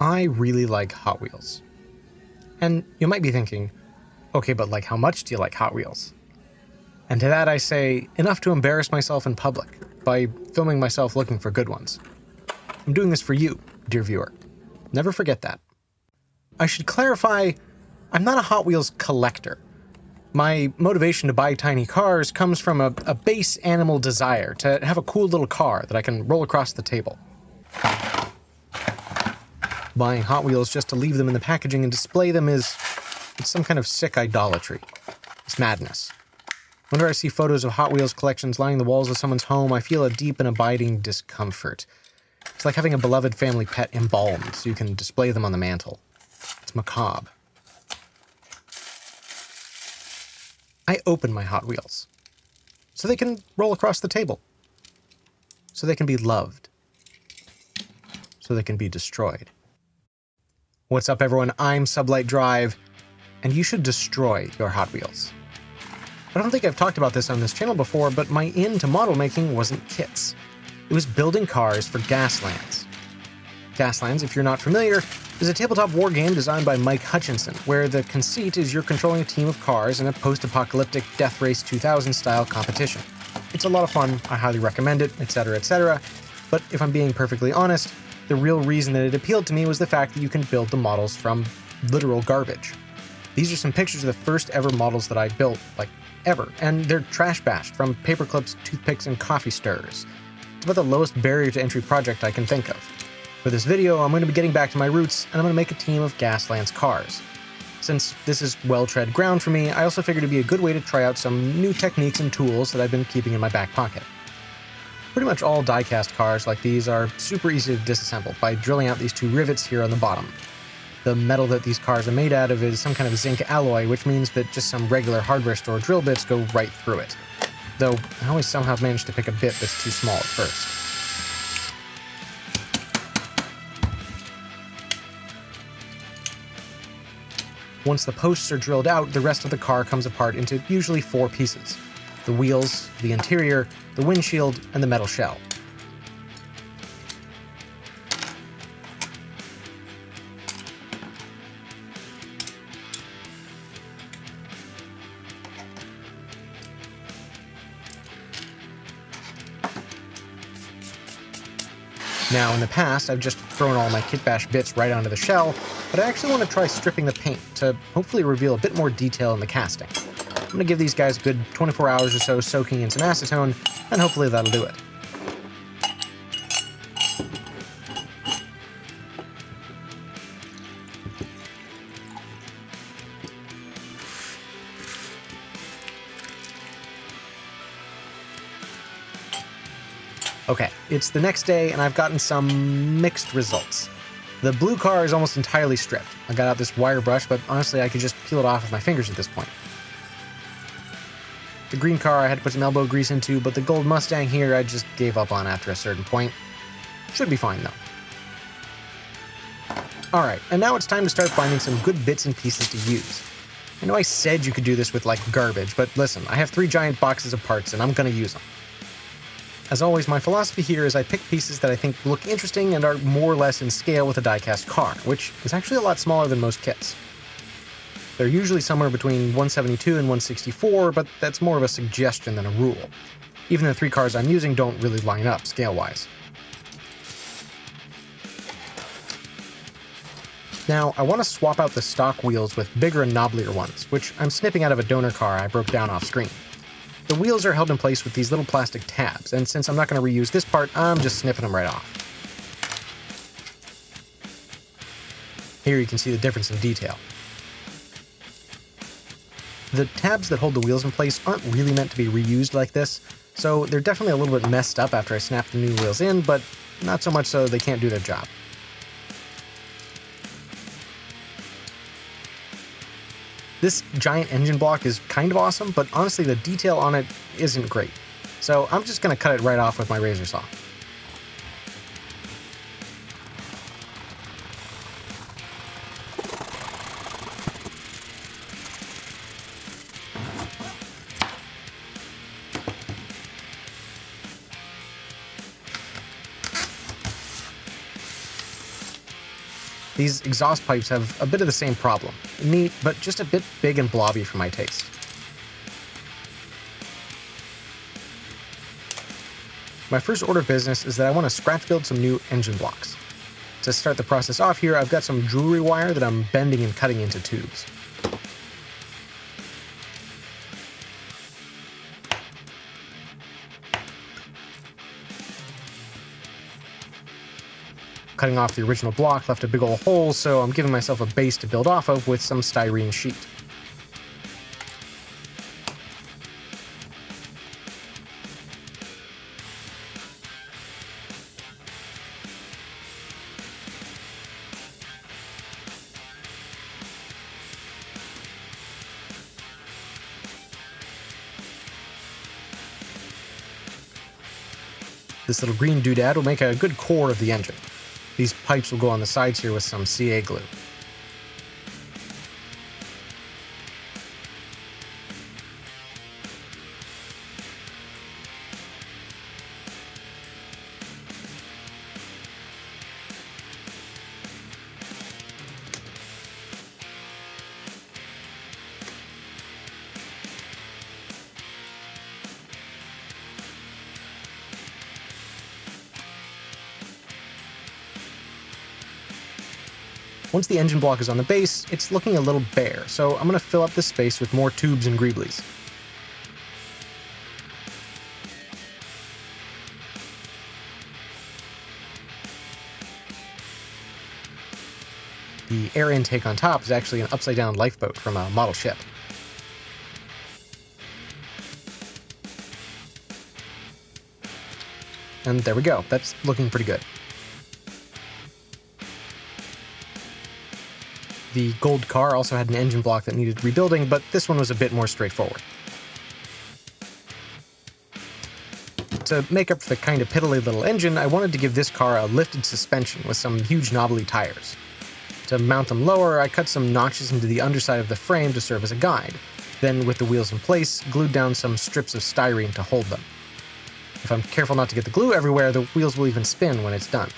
I really like Hot Wheels. And you might be thinking, okay, but like how much do you like Hot Wheels? And to that I say, enough to embarrass myself in public by filming myself looking for good ones. I'm doing this for you, dear viewer. Never forget that. I should clarify, I'm not a Hot Wheels collector. My motivation to buy tiny cars comes from a base animal desire to have a cool little car that I can roll across the table. Buying Hot Wheels just to leave them in the packaging and display them it's some kind of sick idolatry. It's madness. Whenever I see photos of Hot Wheels collections lining the walls of someone's home, I feel a deep and abiding discomfort. It's like having a beloved family pet embalmed so you can display them on the mantle. It's macabre. I open my Hot Wheels so they can roll across the table, so they can be loved, so they can be destroyed. What's up, everyone? I'm Sublight Drive, and you should destroy your Hot Wheels. I don't think I've talked about this on this channel before, but my into model making wasn't kits. It was building cars for Gaslands. Gaslands, if you're not familiar, is a tabletop war game designed by Mike Hutchinson, where the conceit is you're controlling a team of cars in a post-apocalyptic Death Race 2000 style competition. It's a lot of fun, I highly recommend it, etc., etc., but if I'm being perfectly honest, the real reason that it appealed to me was the fact that you can build the models from literal garbage. These are some pictures of the first ever models that I built, like ever, and they're trash bashed from paper clips, toothpicks, and coffee stirrers. It's about the lowest barrier to entry project I can think of. For this video, I'm going to be getting back to my roots, and I'm going to make a team of Gaslands cars. Since this is well-tread ground for me, I also figured it'd be a good way to try out some new techniques and tools that I've been keeping in my back pocket. Pretty much all die-cast cars like these are super easy to disassemble by drilling out these two rivets here on the bottom. The metal that these cars are made out of is some kind of zinc alloy, which means that just some regular hardware store drill bits go right through it. Though, I always somehow manage to pick a bit that's too small at first. Once the posts are drilled out, the rest of the car comes apart into usually 4 pieces: the wheels, the interior, the windshield, and the metal shell. Now, in the past, I've just thrown all my Kitbashed bits right onto the shell, but I actually want to try stripping the paint to hopefully reveal a bit more detail in the casting. I'm going to give these guys a good 24 hours or so soaking in some acetone, and hopefully that'll do it. Okay, it's the next day, and I've gotten some mixed results. The blue car is almost entirely stripped. I got out this wire brush, but honestly I could just peel it off with my fingers at this point. The green car I had to put some elbow grease into, but the gold Mustang here I just gave up on after a certain point. Should be fine though. Alright, and now it's time to start finding some good bits and pieces to use. I know I said you could do this with like garbage, but listen, I have 3 giant boxes of parts and I'm gonna use them. As always, my philosophy here is I pick pieces that I think look interesting and are more or less in scale with a die-cast car, which is actually a lot smaller than most kits. They're usually somewhere between 172 and 164, but that's more of a suggestion than a rule. Even the 3 cars I'm using don't really line up scale-wise. Now, I want to swap out the stock wheels with bigger and knobblier ones, which I'm snipping out of a donor car I broke down off screen. The wheels are held in place with these little plastic tabs, and since I'm not going to reuse this part, I'm just snipping them right off. Here you can see the difference in detail. The tabs that hold the wheels in place aren't really meant to be reused like this, so they're definitely a little bit messed up after I snap the new wheels in, but not so much so they can't do their job. This giant engine block is kind of awesome, but honestly the detail on it isn't great. So I'm just going to cut it right off with my razor saw. These exhaust pipes have a bit of the same problem. Neat, but just a bit big and blobby for my taste. My first order of business is that I want to scratch build some new engine blocks. To start the process off here, I've got some jewelry wire that I'm bending and cutting into tubes. Cutting off the original block left a big old hole, so I'm giving myself a base to build off of with some styrene sheet. This little green doodad will make a good core of the engine. These pipes will go on the sides here with some CA glue. Once the engine block is on the base, it's looking a little bare, so I'm going to fill up this space with more tubes and greeblies. The air intake on top is actually an upside-down lifeboat from a model ship. And there we go, that's looking pretty good. The gold car also had an engine block that needed rebuilding, but this one was a bit more straightforward. To make up for the kind of piddly little engine, I wanted to give this car a lifted suspension with some huge knobbly tires. To mount them lower, I cut some notches into the underside of the frame to serve as a guide. Then, with the wheels in place, glued down some strips of styrene to hold them. If I'm careful not to get the glue everywhere, the wheels will even spin when it's done.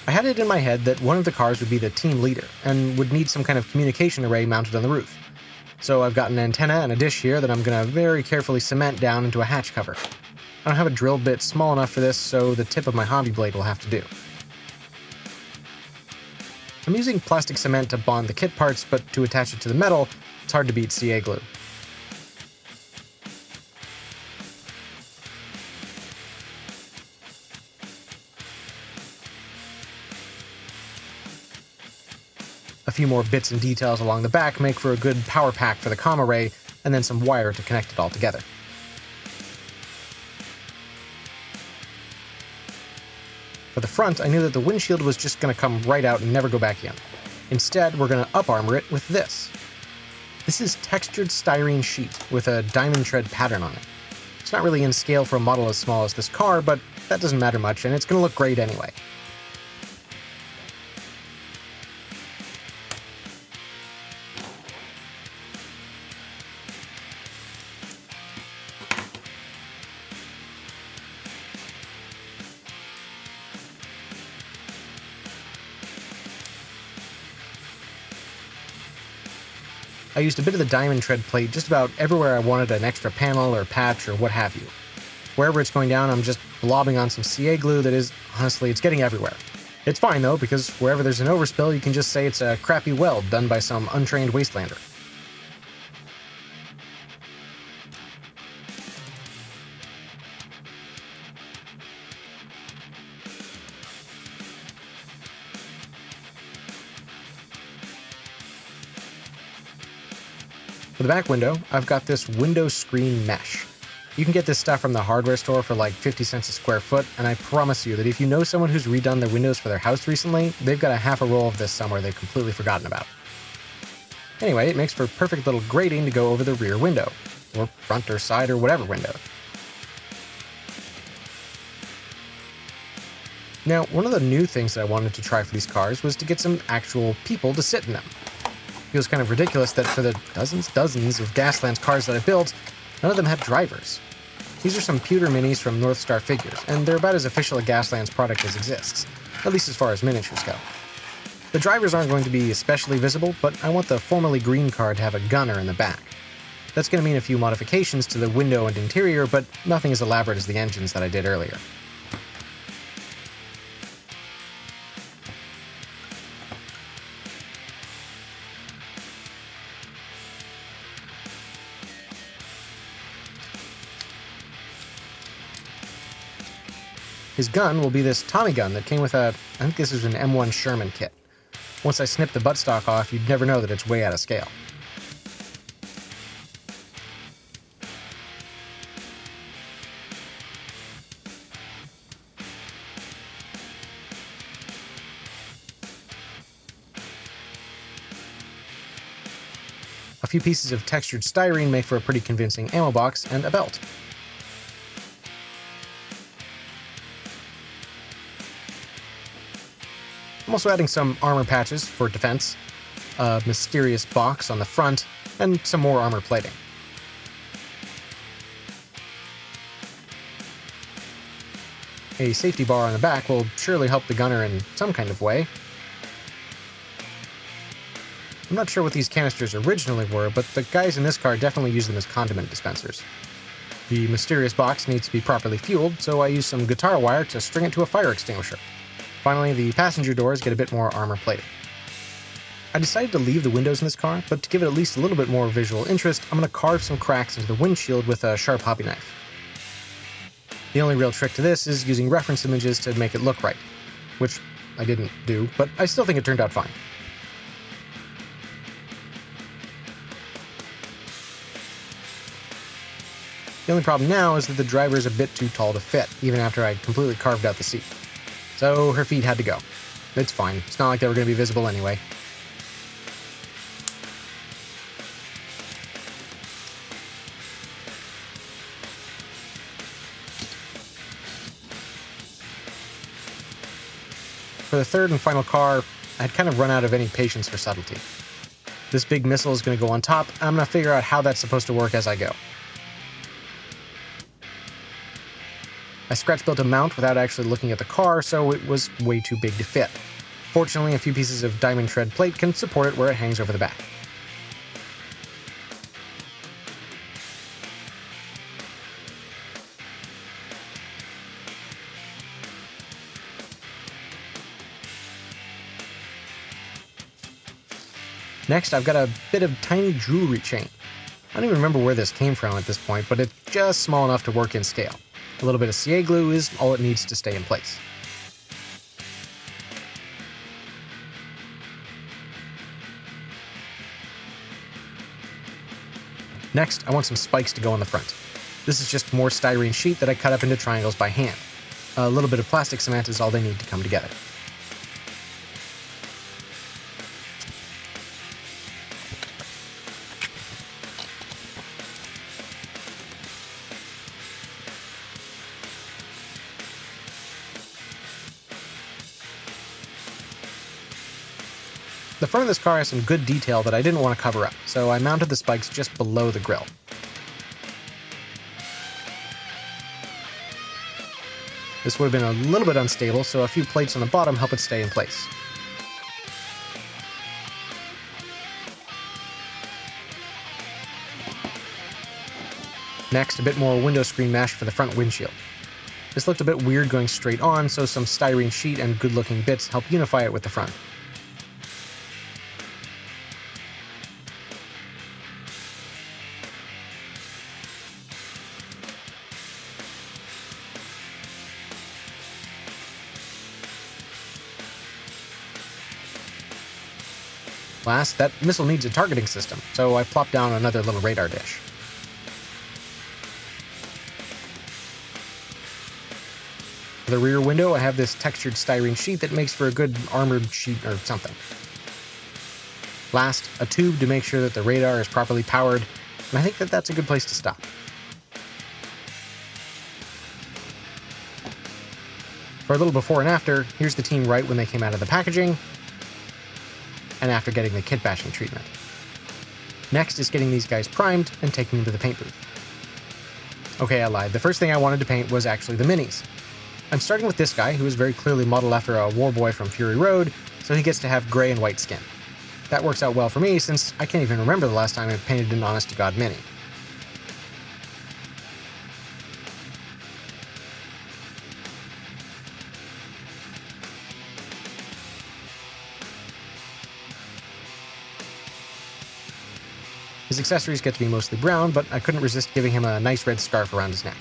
I had it in my head that one of the cars would be the team leader, and would need some kind of communication array mounted on the roof. So I've got an antenna and a dish here that I'm going to very carefully cement down into a hatch cover. I don't have a drill bit small enough for this, so the tip of my hobby blade will have to do. I'm using plastic cement to bond the kit parts, but to attach it to the metal, it's hard to beat CA glue. A few more bits and details along the back make for a good power pack for the comm array, and then some wire to connect it all together. For the front, I knew that the windshield was just going to come right out and never go back in. Instead, we're going to up-armor it with this. This is textured styrene sheet with a diamond tread pattern on it. It's not really in scale for a model as small as this car, but that doesn't matter much, and it's going to look great anyway. I used a bit of the diamond tread plate just about everywhere I wanted an extra panel or patch or what have you. Wherever it's going down, I'm just blobbing on some CA glue that is, honestly, it's getting everywhere. It's fine though, because wherever there's an overspill, you can just say it's a crappy weld done by some untrained wastelander. For the back window, I've got this window screen mesh. You can get this stuff from the hardware store for like 50 cents a square foot, and I promise you that if you know someone who's redone their windows for their house recently, they've got a half a roll of this somewhere they've completely forgotten about. Anyway, it makes for perfect little grating to go over the rear window, or front or side or whatever window. Now, one of the new things that I wanted to try for these cars was to get some actual people to sit in them. It feels kind of ridiculous that for the dozens of Gaslands cars that I built, none of them had drivers. These are some Pewter minis from North Star Figures, and they're about as official a Gaslands product as exists, at least as far as miniatures go. The drivers aren't going to be especially visible, but I want the formerly green car to have a gunner in the back. That's going to mean a few modifications to the window and interior, but nothing as elaborate as the engines that I did earlier. His gun will be this Tommy gun that came with I think this is an M1 Sherman kit. Once I snip the buttstock off, you'd never know that it's way out of scale. A few pieces of textured styrene make for a pretty convincing ammo box and a belt. I'm also adding some armor patches for defense, a mysterious box on the front, and some more armor plating. A safety bar on the back will surely help the gunner in some kind of way. I'm not sure what these canisters originally were, but the guys in this car definitely use them as condiment dispensers. The mysterious box needs to be properly fueled, so I use some guitar wire to string it to a fire extinguisher. Finally, the passenger doors get a bit more armor plating. I decided to leave the windows in this car, but to give it at least a little bit more visual interest, I'm going to carve some cracks into the windshield with a sharp hobby knife. The only real trick to this is using reference images to make it look right, which I didn't do, but I still think it turned out fine. The only problem now is that the driver is a bit too tall to fit, even after I completely carved out the seat. So her feet had to go. It's fine, it's not like they were going to be visible anyway. For the third and final car, I'd kind of run out of any patience for subtlety. This big missile is going to go on top, and I'm going to figure out how that's supposed to work as I go. I scratch-built a mount without actually looking at the car, so it was way too big to fit. Fortunately, a few pieces of diamond tread plate can support it where it hangs over the back. Next, I've got a bit of tiny jewelry chain. I don't even remember where this came from at this point, but it's just small enough to work in scale. A little bit of CA glue is all it needs to stay in place. Next, I want some spikes to go on the front. This is just more styrene sheet that I cut up into triangles by hand. A little bit of plastic cement is all they need to come together. The front of this car has some good detail that I didn't want to cover up, so I mounted the spikes just below the grille. This would have been a little bit unstable, so a few plates on the bottom help it stay in place. Next, a bit more window screen mesh for the front windshield. This looked a bit weird going straight on, so some styrene sheet and good-looking bits help unify it with the front. Last, that missile needs a targeting system, so I plopped down another little radar dish. For the rear window, I have this textured styrene sheet that makes for a good armored sheet or something. Last, a tube to make sure that the radar is properly powered, and I think that that's a good place to stop. For a little before and after, here's the team right when they came out of the packaging, and after getting the kitbashing treatment. Next is getting these guys primed and taking them to the paint booth. Okay, I lied. The first thing I wanted to paint was actually the minis. I'm starting with this guy, who is very clearly modeled after a war boy from Fury Road, so he gets to have gray and white skin. That works out well for me, since I can't even remember the last time I painted an honest-to-God mini. His accessories get to be mostly brown, but I couldn't resist giving him a nice red scarf around his neck.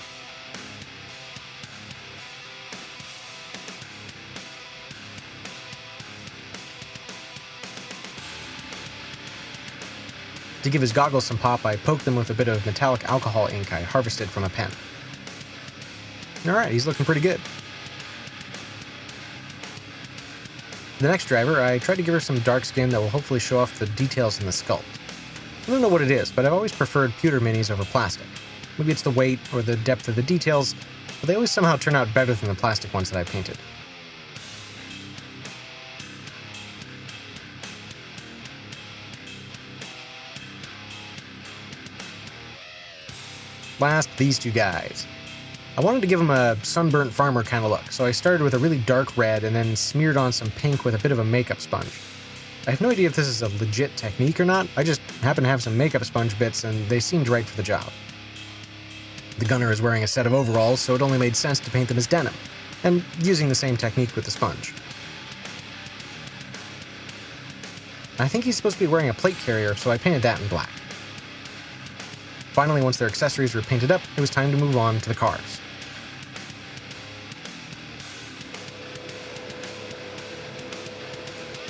To give his goggles some pop, I poked them with a bit of metallic alcohol ink I harvested from a pen. Alright, he's looking pretty good. The next driver, I tried to give her some dark skin that will hopefully show off the details in the sculpt. I don't know what it is, but I've always preferred pewter minis over plastic. Maybe it's the weight or the depth of the details, but they always somehow turn out better than the plastic ones that I painted. Last, these two guys. I wanted to give them a sunburnt farmer kind of look, so I started with a really dark red and then smeared on some pink with a bit of a makeup sponge. I have no idea if this is a legit technique or not, I just happen to have some makeup sponge bits and they seemed right for the job. The gunner is wearing a set of overalls, so it only made sense to paint them as denim, and using the same technique with the sponge. I think he's supposed to be wearing a plate carrier, so I painted that in black. Finally, once their accessories were painted up, it was time to move on to the cars.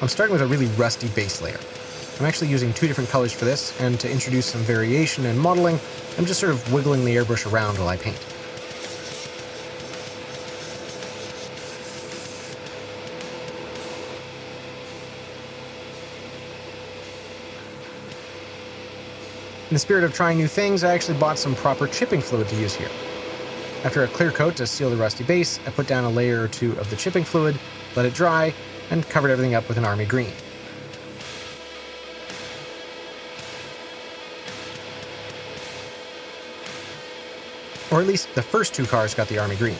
I'm starting with a really rusty base layer. I'm actually using two different colors for this, and to introduce some variation in modeling, I'm just sort of wiggling the airbrush around while I paint. In the spirit of trying new things, I actually bought some proper chipping fluid to use here. After a clear coat to seal the rusty base, I put down a layer or two of the chipping fluid, let it dry, and covered everything up with an army green. Or at least the first two cars got the army green.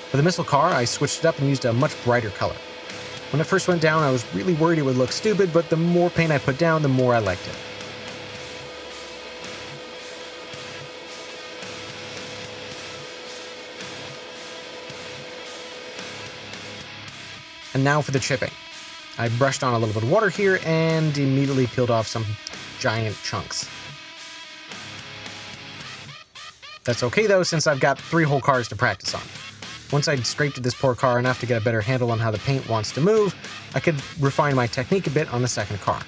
For the missile car, I switched it up and used a much brighter color. When it first went down, I was really worried it would look stupid, but the more paint I put down, the more I liked it. And now for the chipping. I brushed on a little bit of water here and immediately peeled off some giant chunks. That's okay though, since I've got 3 whole cars to practice on. Once I'd scraped this poor car enough to get a better handle on how the paint wants to move, I could refine my technique a bit on the second car.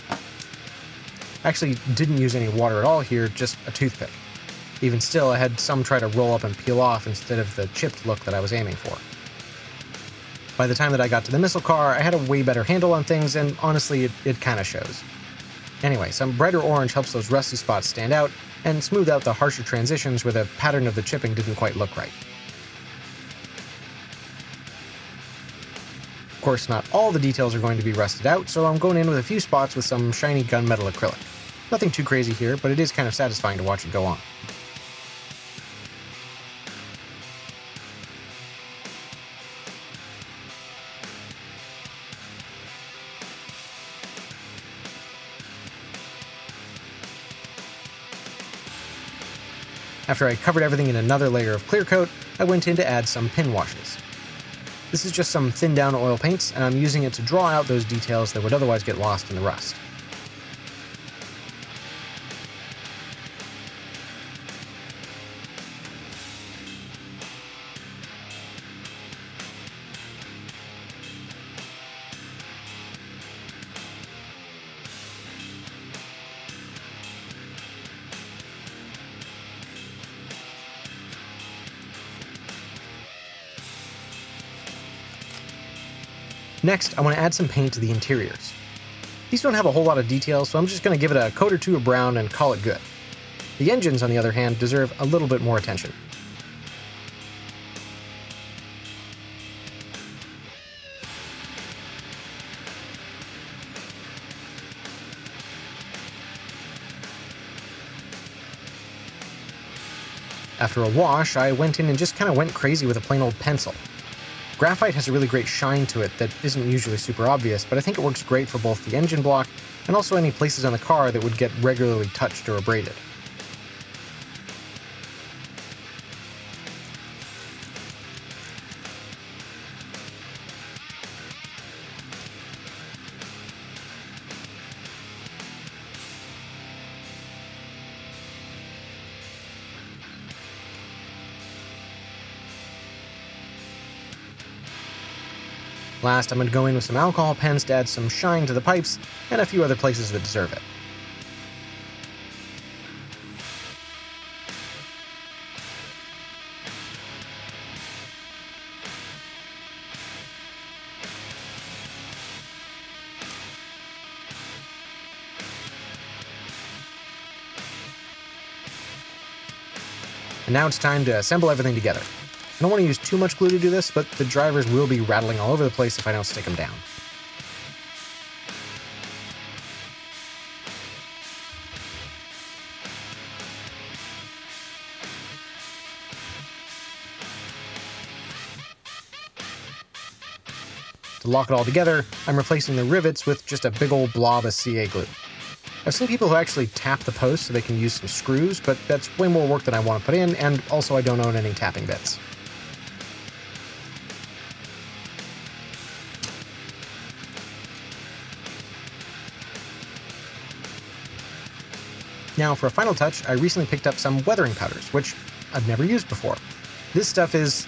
I actually didn't use any water at all here, just a toothpick. Even still, I had some try to roll up and peel off instead of the chipped look that I was aiming for. By the time that I got to the missile car, I had a way better handle on things, and honestly, it kind of shows. Anyway, some brighter orange helps those rusty spots stand out, and smooth out the harsher transitions where the pattern of the chipping didn't quite look right. Of course, not all the details are going to be rusted out, so I'm going in with a few spots with some shiny gunmetal acrylic. Nothing too crazy here, but it is kind of satisfying to watch it go on. After I covered everything in another layer of clear coat, I went in to add some pin washes. This is just some thinned down oil paints, and I'm using it to draw out those details that would otherwise get lost in the rust. Next, I want to add some paint to the interiors. These don't have a whole lot of detail, so I'm just going to give it a coat or two of brown and call it good. The engines, on the other hand, deserve a little bit more attention. After a wash, I went in and just kind of went crazy with a plain old pencil. Graphite has a really great shine to it that isn't usually super obvious, but I think it works great for both the engine block and also any places on the car that would get regularly touched or abraded. Last, I'm going to go in with some alcohol pens to add some shine to the pipes and a few other places that deserve it. And now it's time to assemble everything together. I don't want to use too much glue to do this, but the drivers will be rattling all over the place if I don't stick them down. To lock it all together, I'm replacing the rivets with just a big old blob of CA glue. I've seen people who actually tap the post so they can use some screws, but that's way more work than I want to put in, and also I don't own any tapping bits. Now, for a final touch, I recently picked up some weathering powders, which I've never used before. This stuff is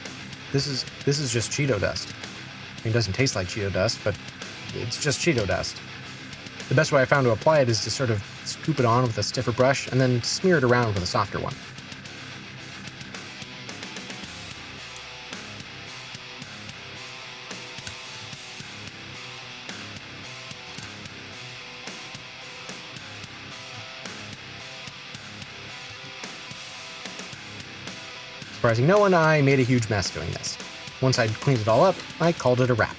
just Cheeto dust. I mean, it doesn't taste like Cheeto dust, but it's just Cheeto dust. The best way I found to apply it is to sort of scoop it on with a stiffer brush and then smear it around with a softer one. Surprising no one, I made a huge mess doing this. Once I'd cleaned it all up, I called it a wrap.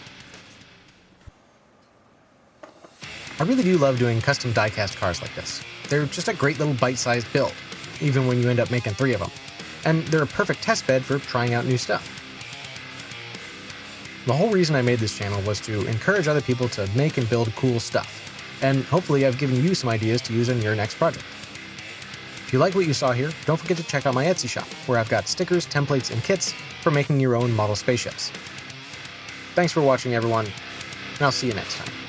I really do love doing custom die-cast cars like this. They're just a great little bite-sized build, even when you end up making 3 of them. And they're a perfect test bed for trying out new stuff. The whole reason I made this channel was to encourage other people to make and build cool stuff. And hopefully I've given you some ideas to use in your next project. If you like what you saw here, don't forget to check out my Etsy shop, where I've got stickers, templates, and kits for making your own model spaceships. Thanks for watching, everyone, and I'll see you next time.